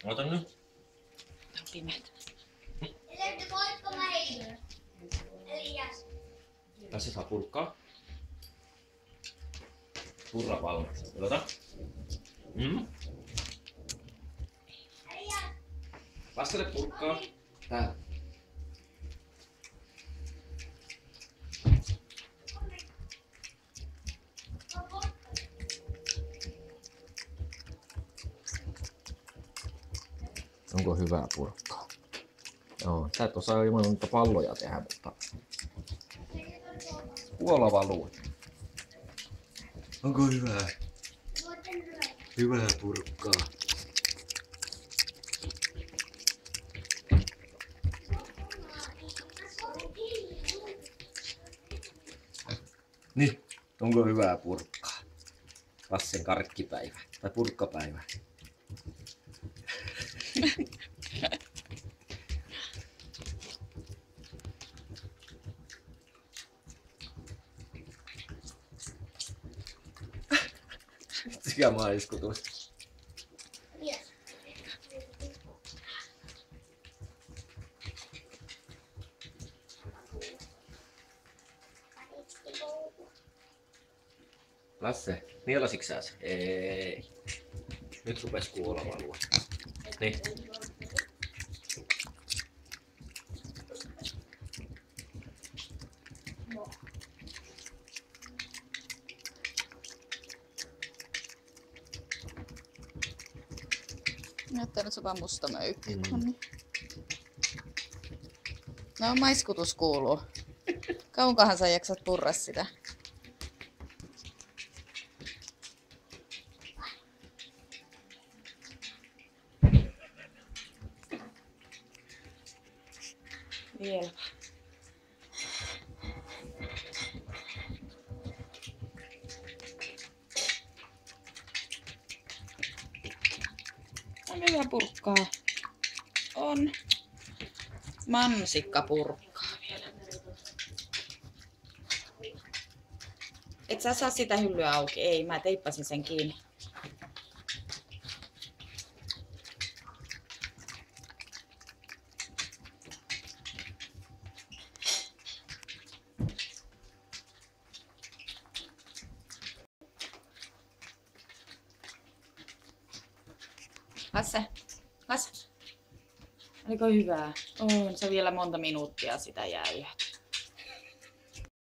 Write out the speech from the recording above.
Ota nyt. On pimeät. Tässä saa purkkaa. Purra valmis. Ota. Lastele purkkaa. Täällä. Onko hyvää purkkaa? Joo, tää et osaa ilman noita palloja tehdä, mutta Puola valuu. Onko hyvää? Hyvää purkkaa. Niin, onko hyvää purkkaa? Lassen karkkipäivä tai purkkapäivä. Mikä maiskutus? Lasse, nielasitko sä se? Ei. Nyt rupes kuola valua. Niin. Näyttää nyt se vaan musta möykky. No maiskutus kuuluu. Kauankohan sä jaksat purra sitä? Vielä. On hyvä purkkaa. On mansikka purkkaa vielä. Et sä saa sitä hyllyä auki. Ei, mä teippasin sen kiinni. Lasse, oliko hyvää? On se vielä monta minuuttia sitä jäähyä.